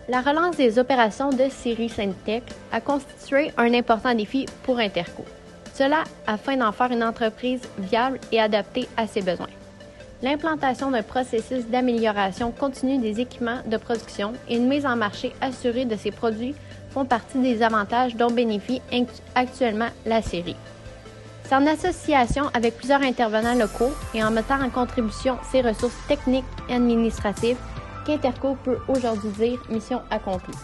la relance des opérations de série Syntec a constitué un important défi pour Interco. Cela afin d'en faire une entreprise viable et adaptée à ses besoins. L'implantation d'un processus d'amélioration continue des équipements de production et une mise en marché assurée de ces produits font partie des avantages dont bénéficie actuellement la série. C'est en association avec plusieurs intervenants locaux et en mettant en contribution ses ressources techniques et administratives qu'Interco peut aujourd'hui dire mission accomplie.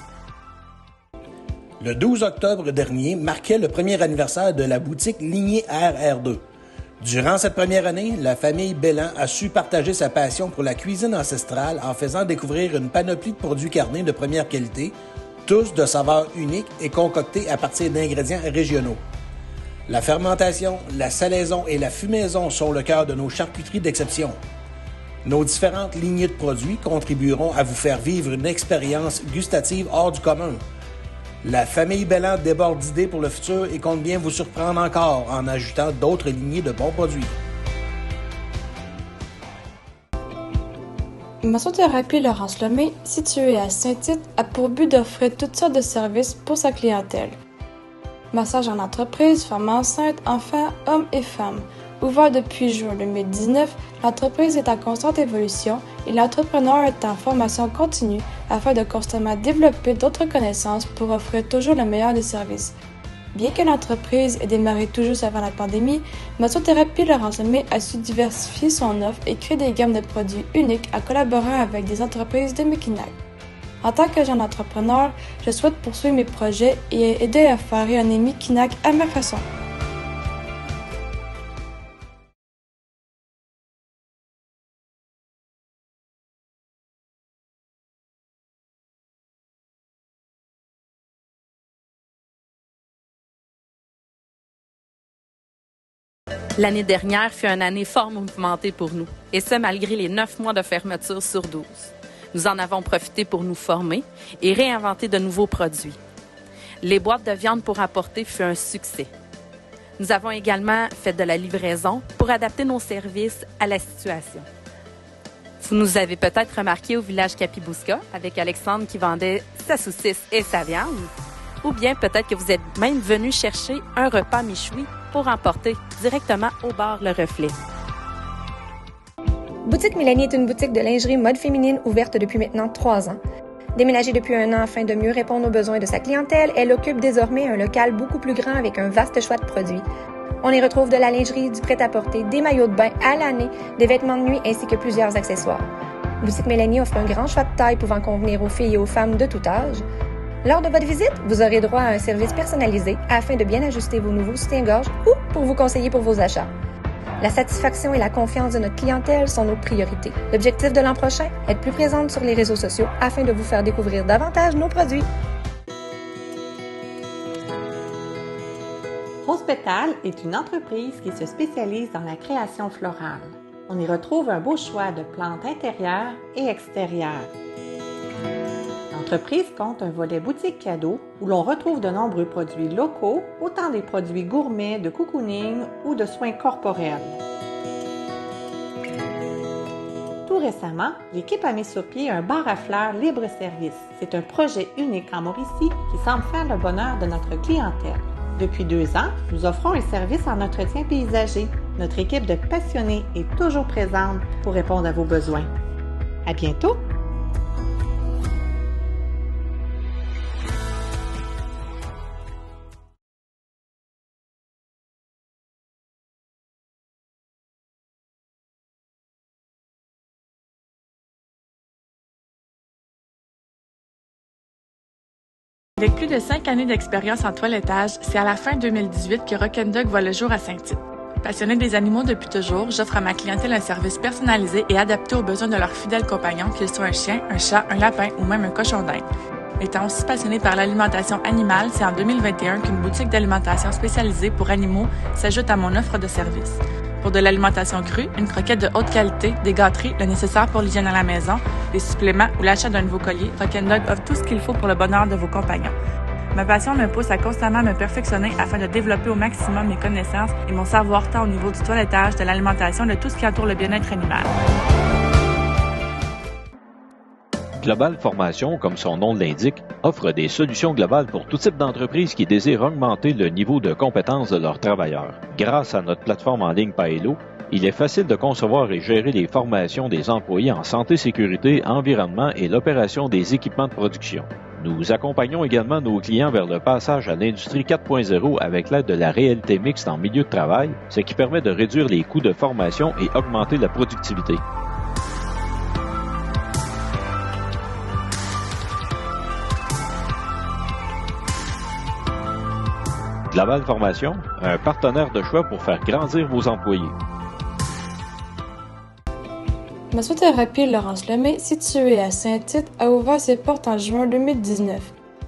Le 12 octobre dernier marquait le premier anniversaire de la boutique Lignée RR2. Durant cette première année, la famille Belland a su partager sa passion pour la cuisine ancestrale en faisant découvrir une panoplie de produits carnés de première qualité, tous de saveurs uniques et concoctés à partir d'ingrédients régionaux. La fermentation, la salaison et la fumaison sont le cœur de nos charcuteries d'exception. Nos différentes lignées de produits contribueront à vous faire vivre une expérience gustative hors du commun. La famille Belland déborde d'idées pour le futur et compte bien vous surprendre encore en ajoutant d'autres lignées de bons produits. Massothérapie Laurence Lemay, située à Saint-Tite, a pour but d'offrir toutes sortes de services pour sa clientèle. Massage en entreprise, femmes enceintes, enfants, hommes et femmes. Ouvert depuis juin 2019, l'entreprise est en constante évolution et l'entrepreneur est en formation continue afin de constamment développer d'autres connaissances pour offrir toujours le meilleur des services. Bien que l'entreprise ait démarré tout juste avant la pandémie, Massothérapie Laurence Lemay a su diversifier son offre et créer des gammes de produits uniques en collaborant avec des entreprises de Mekinac. En tant que jeune entrepreneur, je souhaite poursuivre mes projets et aider à faire rayonner Mekinac à ma façon. L'année dernière fut une année fort mouvementée pour nous, et ce malgré les 9 mois de fermeture sur 12. Nous en avons profité pour nous former et réinventer de nouveaux produits. Les boîtes de viande pour apporter fut un succès. Nous avons également fait de la livraison pour adapter nos services à la situation. Vous nous avez peut-être remarqué au village Kapibouska avec Alexandre qui vendait sa saucisse et sa viande. Ou bien peut-être que vous êtes même venu chercher un repas méchoui pour emporter directement au bar Le Reflet. Boutique Mélanie est une boutique de lingerie mode féminine ouverte depuis maintenant 3 ans. Déménagée depuis 1 an afin de mieux répondre aux besoins de sa clientèle, elle occupe désormais un local beaucoup plus grand avec un vaste choix de produits. On y retrouve de la lingerie, du prêt-à-porter, des maillots de bain à l'année, des vêtements de nuit ainsi que plusieurs accessoires. Boutique Mélanie offre un grand choix de taille pouvant convenir aux filles et aux femmes de tout âge. Lors de votre visite, vous aurez droit à un service personnalisé afin de bien ajuster vos nouveaux soutiens-gorge ou pour vous conseiller pour vos achats. La satisfaction et la confiance de notre clientèle sont nos priorités. L'objectif de l'an prochain, être plus présente sur les réseaux sociaux afin de vous faire découvrir davantage nos produits. Rose Pétale est une entreprise qui se spécialise dans la création florale. On y retrouve un beau choix de plantes intérieures et extérieures. L'entreprise compte un volet boutique cadeau où l'on retrouve de nombreux produits locaux, autant des produits gourmets, de cocooning ou de soins corporels. Tout récemment, l'équipe a mis sur pied un bar à fleurs libre-service. C'est un projet unique en Mauricie qui semble faire le bonheur de notre clientèle. Depuis 2 ans, nous offrons un service en entretien paysager. Notre équipe de passionnés est toujours présente pour répondre à vos besoins. À bientôt! Avec plus de 5 années d'expérience en toilettage, c'est à la fin 2018 que Rock'n'Dog voit le jour à Saint-Tite. Passionnée des animaux depuis toujours, j'offre à ma clientèle un service personnalisé et adapté aux besoins de leurs fidèles compagnons, qu'ils soient un chien, un chat, un lapin ou même un cochon d'Inde. Étant aussi passionnée par l'alimentation animale, c'est en 2021 qu'une boutique d'alimentation spécialisée pour animaux s'ajoute à mon offre de service. Pour de l'alimentation crue, une croquette de haute qualité, des gâteries, le nécessaire pour l'hygiène à la maison, des suppléments ou l'achat d'un nouveau collier, Rock'n'Dog offre tout ce qu'il faut pour le bonheur de vos compagnons. Ma passion me pousse à constamment me perfectionner afin de développer au maximum mes connaissances et mon savoir tant au niveau du toilettage, de l'alimentation et de tout ce qui entoure le bien-être animal. Global Formation, comme son nom l'indique, offre des solutions globales pour tout type d'entreprise qui désire augmenter le niveau de compétences de leurs travailleurs. Grâce à notre plateforme en ligne Paello, il est facile de concevoir et gérer les formations des employés en santé, sécurité, environnement et l'opération des équipements de production. Nous accompagnons également nos clients vers le passage à l'industrie 4.0 avec l'aide de la réalité mixte en milieu de travail, ce qui permet de réduire les coûts de formation et augmenter la productivité. Global Formation, un partenaire de choix pour faire grandir vos employés. Massothérapie Laurence Lemay, située à Saint-Tite, a ouvert ses portes en juin 2019.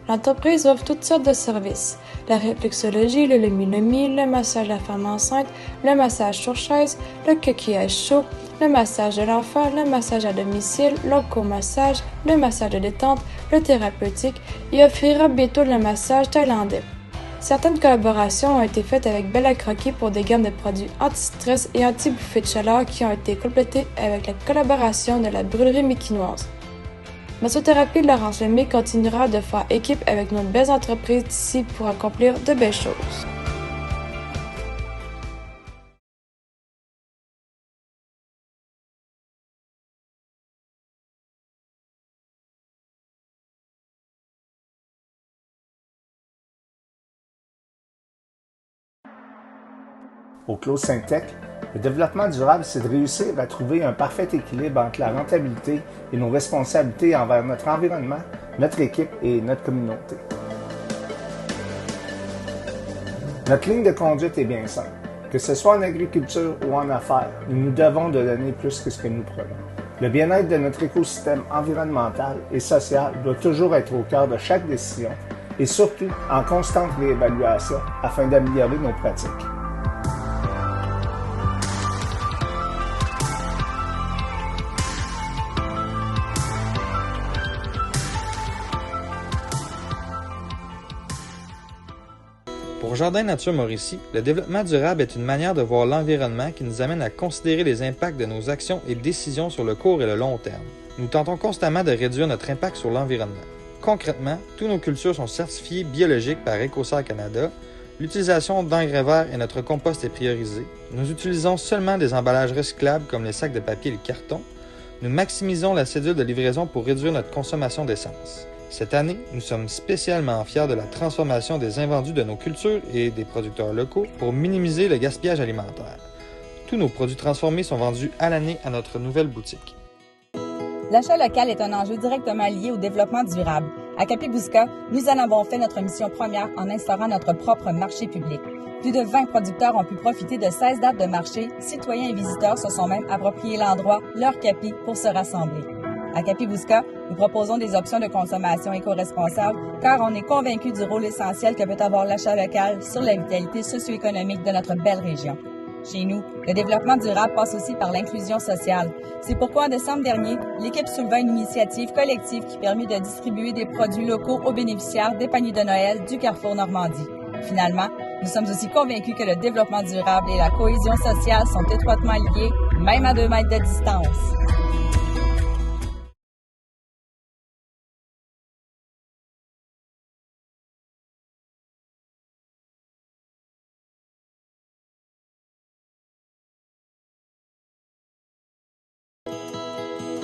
L'entreprise offre toutes sortes de services. La réflexologie, le luminomi, le massage de la femme enceinte, le massage sur chaise, le coquillage chaud, le massage de l'enfant, le massage à domicile, l'oncomassage, le massage de détente, le thérapeutique et offrira bientôt le massage thaïlandais. Certaines collaborations ont été faites avec Bella Croquis pour des gammes de produits anti-stress et anti-bouffées de chaleur qui ont été complétées avec la collaboration de la brûlerie méquinoise. Massothérapie Laurence Lemay continuera de faire équipe avec nos belles entreprises d'ici pour accomplir de belles choses. Au Clos Syntec, le développement durable, c'est de réussir à trouver un parfait équilibre entre la rentabilité et nos responsabilités envers notre environnement, notre équipe et notre communauté. Notre ligne de conduite est bien simple. Que ce soit en agriculture ou en affaires, nous nous devons de donner plus que ce que nous prenons. Le bien-être de notre écosystème environnemental et social doit toujours être au cœur de chaque décision et surtout en constante réévaluation afin d'améliorer nos pratiques. Pour Jardin Nature Mauricie, le développement durable est une manière de voir l'environnement qui nous amène à considérer les impacts de nos actions et décisions sur le court et le long terme. Nous tentons constamment de réduire notre impact sur l'environnement. Concrètement, toutes nos cultures sont certifiées biologiques par Écossaire Canada, l'utilisation d'engrais verts et notre compost est priorisée, nous utilisons seulement des emballages recyclables comme les sacs de papier et le carton, nous maximisons la cédule de livraison pour réduire notre consommation d'essence. Cette année, nous sommes spécialement fiers de la transformation des invendus de nos cultures et des producteurs locaux pour minimiser le gaspillage alimentaire. Tous nos produits transformés sont vendus à l'année à notre nouvelle boutique. L'achat local est un enjeu directement lié au développement durable. À Capibouska, nous en avons fait notre mission première en instaurant notre propre marché public. Plus de 20 producteurs ont pu profiter de 16 dates de marché. Citoyens et visiteurs se sont même appropriés l'endroit, leur capi, pour se rassembler. À Capibouska, nous proposons des options de consommation éco-responsables car on est convaincus du rôle essentiel que peut avoir l'achat local sur la vitalité socio-économique de notre belle région. Chez nous, le développement durable passe aussi par l'inclusion sociale. C'est pourquoi en décembre dernier, l'équipe souleva une initiative collective qui permet de distribuer des produits locaux aux bénéficiaires des paniers de Noël du Carrefour Normandie. Finalement, nous sommes aussi convaincus que le développement durable et la cohésion sociale sont étroitement liés, même à 2 mètres de distance.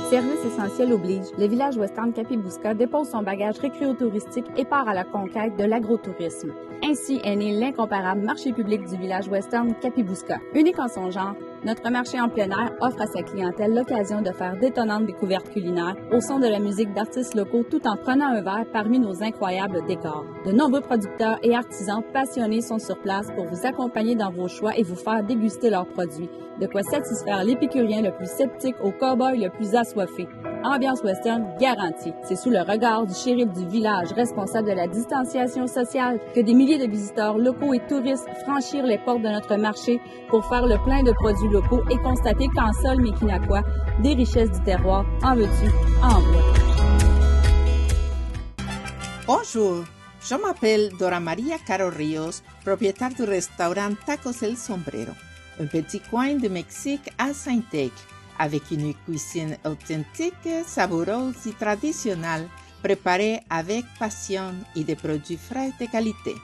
Service essentiel oblige, le village western Capibouska dépose son bagage récréotouristique et part à la conquête de l'agrotourisme. Ainsi est né l'incomparable marché public du village western Capibouska. Unique en son genre, notre marché en plein air offre à sa clientèle l'occasion de faire d'étonnantes découvertes culinaires au son de la musique d'artistes locaux tout en prenant un verre parmi nos incroyables décors. De nombreux producteurs et artisans passionnés sont sur place pour vous accompagner dans vos choix et vous faire déguster leurs produits. De quoi satisfaire l'épicurien le plus sceptique au cow-boy le plus assoiffé. Ambiance western garantie. C'est sous le regard du shérif du village, responsable de la distanciation sociale, que des milliers de visiteurs locaux et touristes franchirent les portes de notre marché pour faire le plein de produits locaux et constater qu'en sol méquinaquois, des richesses du terroir, en veux-tu, en voilà. Bonjour, je m'appelle Dora Maria Caro Rios, propriétaire du restaurant Tacos El Sombrero, un petit coin de Mexique à Saint-Aigle, avec une cuisine authentique, savoureuse et traditionnelle, préparée avec passion et des produits frais de qualité.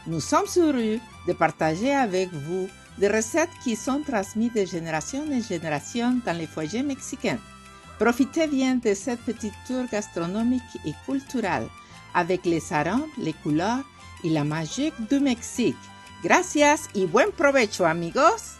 Nous sommes heureux de partager avec vous des recettes qui sont transmises de génération en génération dans les foyers mexicains. Profitez bien de cette petite tour gastronomique et culturelle avec les arômes, les couleurs et la magie du Mexique. Gracias y buen provecho, amigos!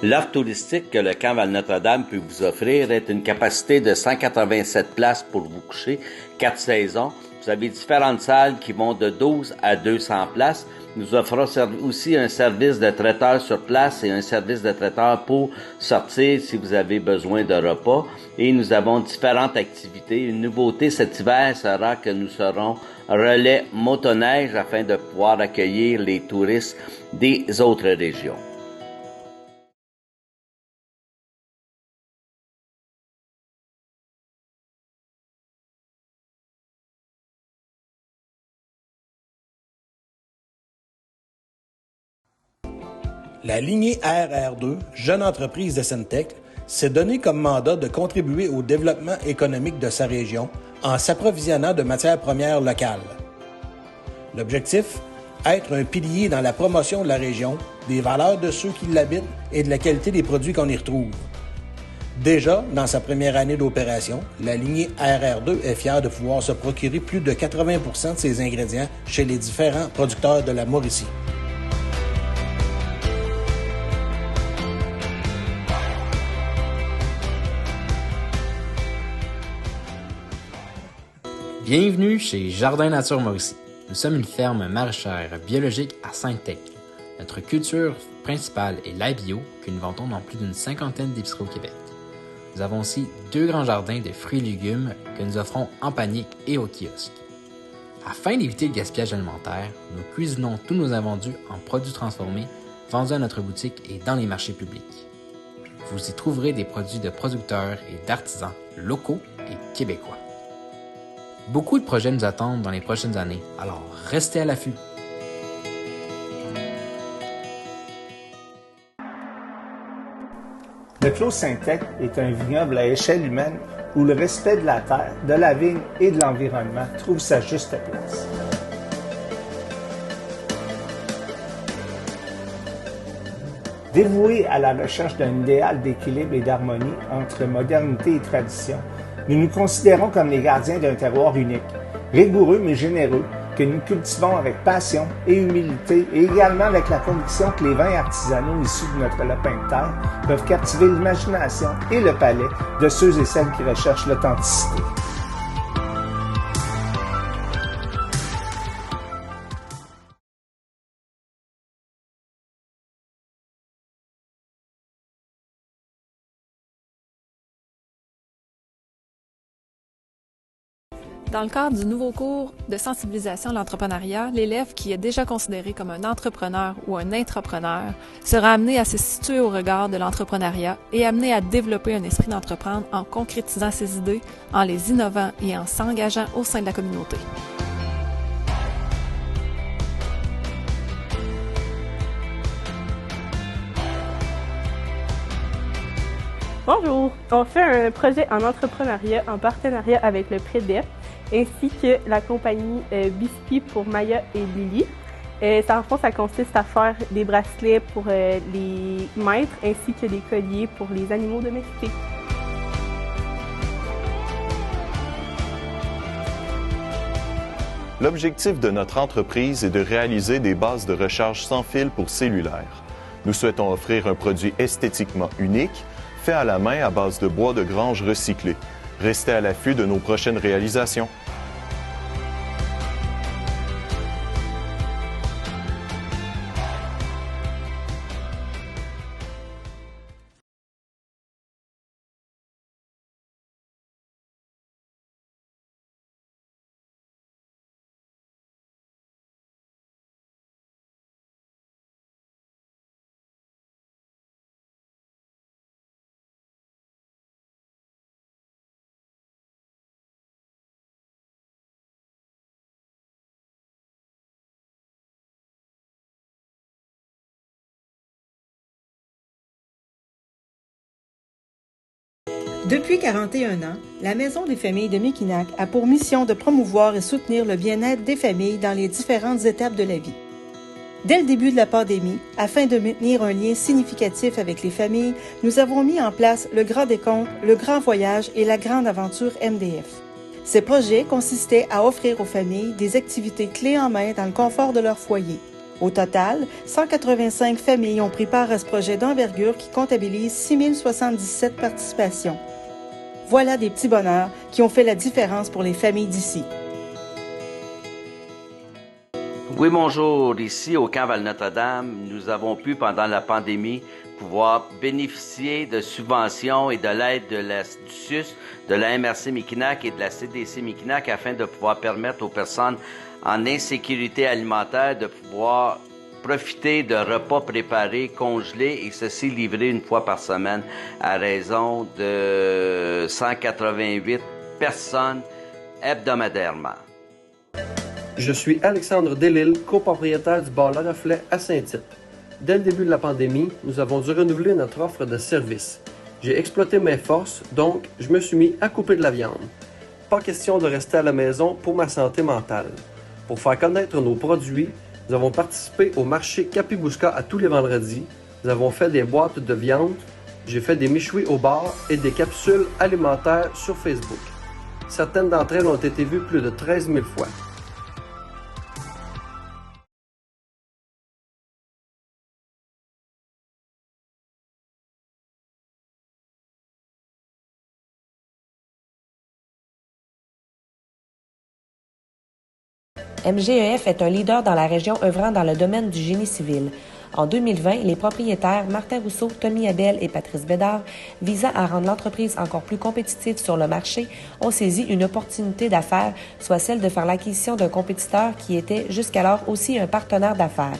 L'offre touristique que le camp Val-Notre-Dame peut vous offrir est une capacité de 187 places pour vous coucher, 4 saisons. Vous avez différentes salles qui vont de 12 à 200 places. Nous offrons aussi un service de traiteur sur place et un service de traiteur pour sortir si vous avez besoin de repas. Et nous avons différentes activités. Une nouveauté cet hiver sera que nous serons relais motoneige afin de pouvoir accueillir les touristes des autres régions. La lignée RR2, jeune entreprise de Syntec, s'est donné comme mandat de contribuer au développement économique de sa région en s'approvisionnant de matières premières locales. L'objectif, être un pilier dans la promotion de la région, des valeurs de ceux qui l'habitent et de la qualité des produits qu'on y retrouve. Déjà, dans sa première année d'opération, la lignée RR2 est fière de pouvoir se procurer plus de 80% de ses ingrédients chez les différents producteurs de la Mauricie. Bienvenue chez Jardin Nature Mauricie. Nous sommes une ferme maraîchère biologique à Sainte-Thècle. Notre culture principale est l'ail bio que nous vendons dans plus d'une cinquantaine d'épiceries au Québec. Nous avons aussi 2 grands jardins de fruits et légumes que nous offrons en panier et au kiosque. Afin d'éviter le gaspillage alimentaire, nous cuisinons tous nos invendus en produits transformés vendus à notre boutique et dans les marchés publics. Vous y trouverez des produits de producteurs et d'artisans locaux et québécois. Beaucoup de projets nous attendent dans les prochaines années, alors restez à l'affût. Le Clos Syntec est un vignoble à échelle humaine où le respect de la terre, de la vigne et de l'environnement trouve sa juste place. Dévoués à la recherche d'un idéal d'équilibre et d'harmonie entre modernité et tradition, nous nous considérons comme les gardiens d'un terroir unique, rigoureux mais généreux, que nous cultivons avec passion et humilité et également avec la conviction que les vins artisanaux issus de notre lopin de terre peuvent captiver l'imagination et le palais de ceux et celles qui recherchent l'authenticité. Dans le cadre du nouveau cours de sensibilisation à l'entrepreneuriat, l'élève qui est déjà considéré comme un entrepreneur ou un intrapreneur sera amené à se situer au regard de l'entrepreneuriat et amené à développer un esprit d'entreprendre en concrétisant ses idées, en les innovant et en s'engageant au sein de la communauté. Bonjour, on fait un projet en entrepreneuriat en partenariat avec le PREDEP ainsi que la compagnie Biscuit pour Maya et Lily. En fond, ça consiste à faire des bracelets pour les maîtres ainsi que des colliers pour les animaux domestiques. L'objectif de notre entreprise est de réaliser des bases de recharge sans fil pour cellulaires. Nous souhaitons offrir un produit esthétiquement unique, fait à la main à base de bois de grange recyclé. Restez à l'affût de nos prochaines réalisations. Depuis 41 ans, la Maison des familles de Mekinac a pour mission de promouvoir et soutenir le bien-être des familles dans les différentes étapes de la vie. Dès le début de la pandémie, afin de maintenir un lien significatif avec les familles, nous avons mis en place le Grand Décompte, le Grand Voyage et la Grande Aventure MDF. Ces projets consistaient à offrir aux familles des activités clés en main dans le confort de leur foyer. Au total, 185 familles ont pris part à ce projet d'envergure qui comptabilise 6077 participations. Voilà des petits bonheurs qui ont fait la différence pour les familles d'ici. Oui, bonjour. Ici, au camp Val-Notre-Dame, nous avons pu, pendant la pandémie, pouvoir bénéficier de subventions et de l'aide du SUS, de la MRC Mekinac et de la CDC Mekinac afin de pouvoir permettre aux personnes en insécurité alimentaire de pouvoir profiter de repas préparés, congelés et ceci livré une fois par semaine à raison de 188 personnes hebdomadairement. Je suis Alexandre Delisle, copropriétaire du bar Le Reflet à Saint-Tite. Dès le début de la pandémie, nous avons dû renouveler notre offre de services. J'ai exploité mes forces, donc je me suis mis à couper de la viande. Pas question de rester à la maison pour ma santé mentale. Pour faire connaître nos produits, nous avons participé au marché Kapibuska à tous les vendredis. Nous avons fait des boîtes de viande. J'ai fait des méchouis au bar et des capsules alimentaires sur Facebook. Certaines d'entre elles ont été vues plus de 13 000 fois. MGEF est un leader dans la région œuvrant dans le domaine du génie civil. En 2020, les propriétaires Martin Rousseau, Tommy Abel et Patrice Bédard, visant à rendre l'entreprise encore plus compétitive sur le marché, ont saisi une opportunité d'affaires, soit celle de faire l'acquisition d'un compétiteur qui était jusqu'alors aussi un partenaire d'affaires.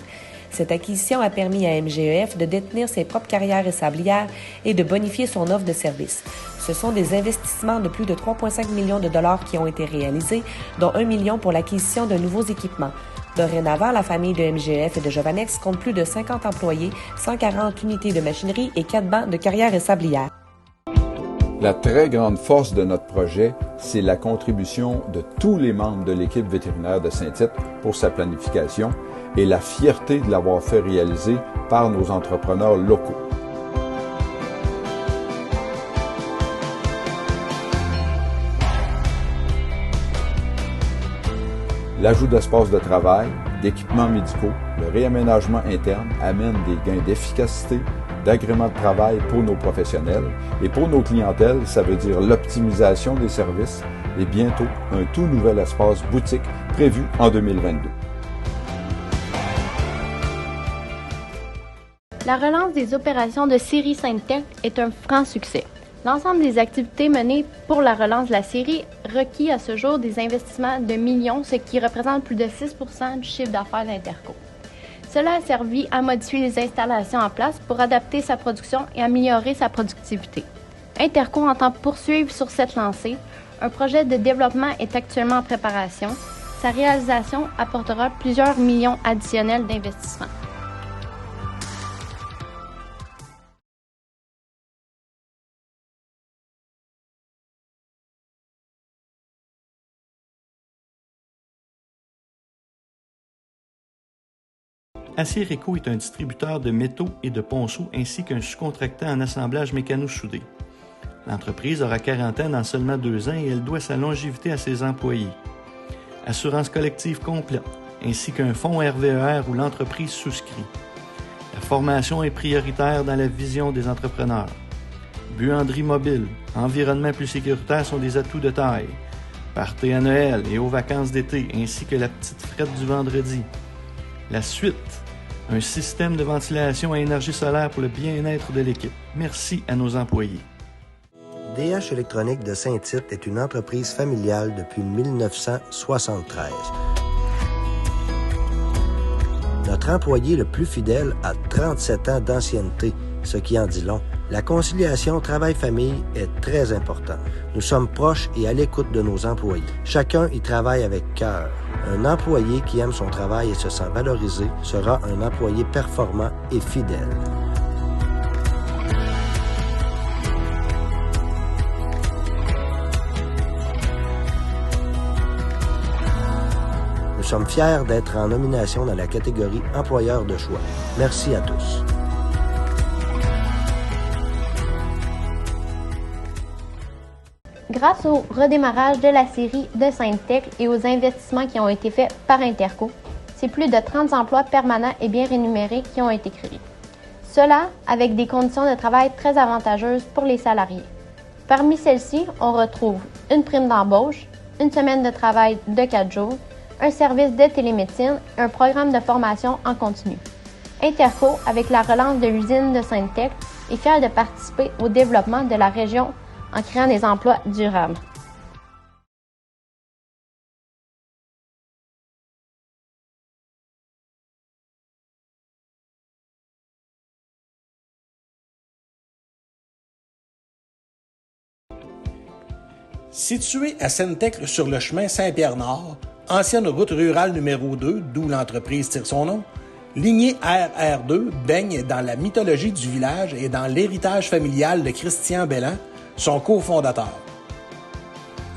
Cette acquisition a permis à MGEF de détenir ses propres carrières et sablières et de bonifier son offre de services. Ce sont des investissements de plus de 3,5 millions de dollars qui ont été réalisés, dont 1 million pour l'acquisition de nouveaux équipements. Dorénavant, la famille de MGEF et de Jovanex compte plus de 50 employés, 140 unités de machinerie et 4 bancs de carrières et sablières. La très grande force de notre projet, c'est la contribution de tous les membres de l'équipe vétérinaire de Saint-Tite pour sa planification et la fierté de l'avoir fait réaliser par nos entrepreneurs locaux. L'ajout d'espaces de travail, d'équipements médicaux, le réaménagement interne amène des gains d'efficacité, d'agrément de travail pour nos professionnels et pour nos clientèles, ça veut dire l'optimisation des services et bientôt un tout nouvel espace boutique prévu en 2022. La relance des opérations de série Sainte-Tech est un franc succès. L'ensemble des activités menées pour la relance de la série requis à ce jour des investissements de millions, ce qui représente plus de 6 % du chiffre d'affaires d'Interco. Cela a servi à modifier les installations en place pour adapter sa production et améliorer sa productivité. Interco entend poursuivre sur cette lancée. Un projet de développement est actuellement en préparation. Sa réalisation apportera plusieurs millions additionnels d'investissements. Acier-Éco est un distributeur de métaux et de ponceaux ainsi qu'un sous-contractant en assemblage mécano-soudé. L'entreprise aura quarantaine en seulement 2 ans et elle doit sa longévité à ses employés. Assurance collective complète, ainsi qu'un fonds RVER où l'entreprise souscrit. La formation est prioritaire dans la vision des entrepreneurs. Buanderie mobile, environnement plus sécuritaire sont des atouts de taille. Party à Noël et aux vacances d'été, ainsi que la petite frette du vendredi. La suite, un système de ventilation à énergie solaire pour le bien-être de l'équipe. Merci à nos employés. DH Électronique de Saint-Tite est une entreprise familiale depuis 1973. Notre employé le plus fidèle a 37 ans d'ancienneté, ce qui en dit long. La conciliation travail-famille est très importante. Nous sommes proches et à l'écoute de nos employés. Chacun y travaille avec cœur. Un employé qui aime son travail et se sent valorisé sera un employé performant et fidèle. sommes fiers d'être en nomination dans la catégorie Employeur de choix. Merci à tous. Grâce au redémarrage de la série de Sainte-Thècle et aux investissements qui ont été faits par Interco, c'est plus de 30 emplois permanents et bien rémunérés qui ont été créés. Cela avec des conditions de travail très avantageuses pour les salariés. Parmi celles-ci, on retrouve une prime d'embauche, une semaine de travail de 4 jours, un service de télémédecine et un programme de formation en continu. Interco, avec la relance de l'usine de Sainte-Thècle, est fier de participer au développement de la région en créant des emplois durables. Situé à Sainte-Thècle sur le chemin Saint-Pierre-Nord, ancienne route rurale numéro 2, d'où l'entreprise tire son nom, Lignée RR2 baigne dans la mythologie du village et dans l'héritage familial de Christian Belland, son cofondateur.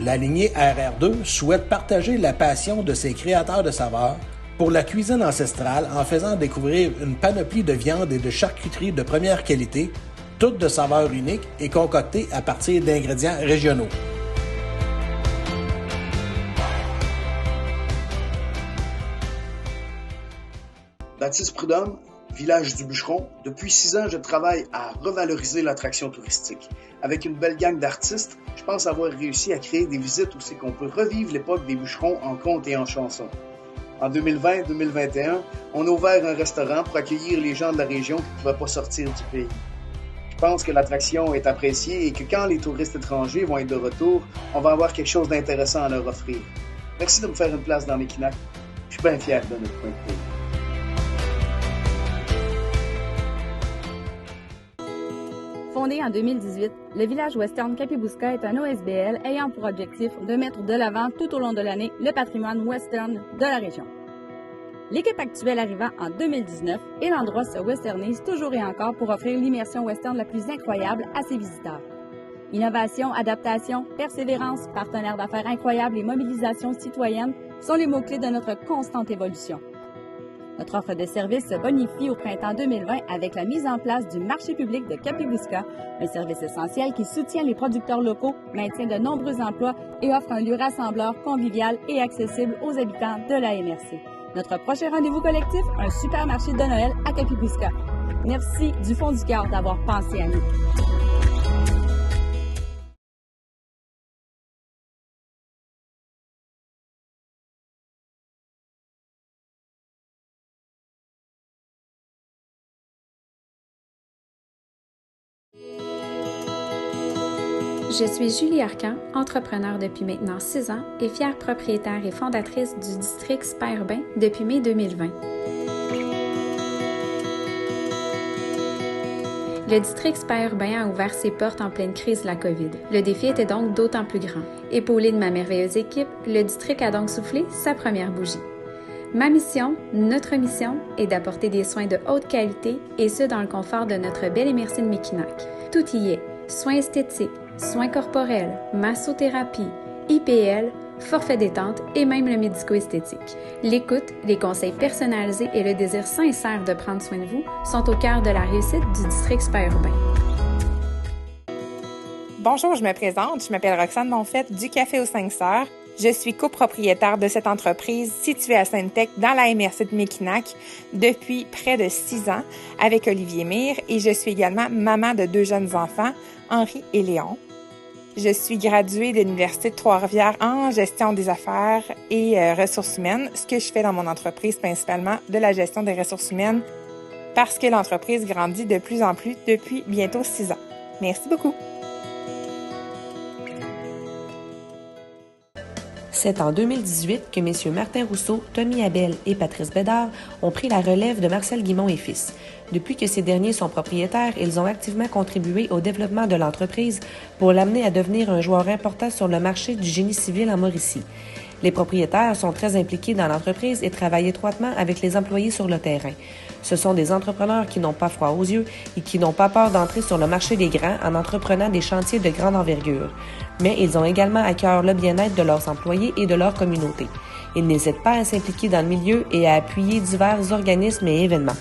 La lignée RR2 souhaite partager la passion de ses créateurs de saveurs pour la cuisine ancestrale en faisant découvrir une panoplie de viandes et de charcuteries de première qualité, toutes de saveurs uniques et concoctées à partir d'ingrédients régionaux. Baptiste Prudhomme, village du Bûcheron. Depuis 6 ans, je travaille à revaloriser l'attraction touristique. Avec une belle gang d'artistes, je pense avoir réussi à créer des visites où c'est qu'on peut revivre l'époque des bûcherons en contes et en chansons. En 2020-2021, on a ouvert un restaurant pour accueillir les gens de la région qui ne pouvaient pas sortir du pays. Je pense que l'attraction est appréciée et que quand les touristes étrangers vont être de retour, on va avoir quelque chose d'intéressant à leur offrir. Merci de me faire une place dans Mekinac. Je suis bien fier de notre coin de pays. Fondé en 2018, le village western Kapibuska est un OSBL ayant pour objectif de mettre de l'avant tout au long de l'année le patrimoine western de la région. L'équipe actuelle arrivant en 2019 et l'endroit se westernise toujours et encore pour offrir l'immersion western la plus incroyable à ses visiteurs. Innovation, adaptation, persévérance, partenaires d'affaires incroyables et mobilisation citoyenne sont les mots-clés de notre constante évolution. Notre offre de services se bonifie au printemps 2020 avec la mise en place du marché public de Kapibuska, un service essentiel qui soutient les producteurs locaux, maintient de nombreux emplois et offre un lieu rassembleur, convivial et accessible aux habitants de la MRC. Notre prochain rendez-vous collectif, un super marché de Noël à Kapibuska. Merci du fond du cœur d'avoir pensé à nous. Je suis Julie Arcan, entrepreneure depuis maintenant 6 ans et fière propriétaire et fondatrice du district Spa Urbain depuis mai 2020. Le district Spa Urbain a ouvert ses portes en pleine crise de la COVID. Le défi était donc d'autant plus grand. Épaulé de ma merveilleuse équipe, le district a donc soufflé sa première bougie. Ma mission, notre mission, est d'apporter des soins de haute qualité et ce dans le confort de notre belle MRC de Mekinac. Tout y est, soins esthétiques, soins corporels, massothérapie, IPL, forfait détente et même le médico-esthétique. L'écoute, les conseils personnalisés et le désir sincère de prendre soin de vous sont au cœur de la réussite du district Spa Urbain. Bonjour, je me présente. Je m'appelle Roxane Monfette du Café aux 5 Sœurs. Je suis copropriétaire de cette entreprise située à Sainte-Thècle dans la MRC de Mekinac depuis près de 6 ans avec Olivier Mire et je suis également maman de 2 jeunes enfants, Henri et Léon. Je suis graduée de l'Université de Trois-Rivières en gestion des affaires et ressources humaines. Ce que je fais dans mon entreprise, principalement de la gestion des ressources humaines parce que l'entreprise grandit de plus en plus depuis bientôt 6 ans. Merci beaucoup. C'est en 2018 que messieurs Martin Rousseau, Tommy Abel et Patrice Bédard ont pris la relève de Marcel Guimond et Fils. Depuis que ces derniers sont propriétaires, ils ont activement contribué au développement de l'entreprise pour l'amener à devenir un joueur important sur le marché du génie civil en Mauricie. Les propriétaires sont très impliqués dans l'entreprise et travaillent étroitement avec les employés sur le terrain. Ce sont des entrepreneurs qui n'ont pas froid aux yeux et qui n'ont pas peur d'entrer sur le marché des grands en entreprenant des chantiers de grande envergure. Mais ils ont également à cœur le bien-être de leurs employés et de leur communauté. Ils n'hésitent pas à s'impliquer dans le milieu et à appuyer divers organismes et événements.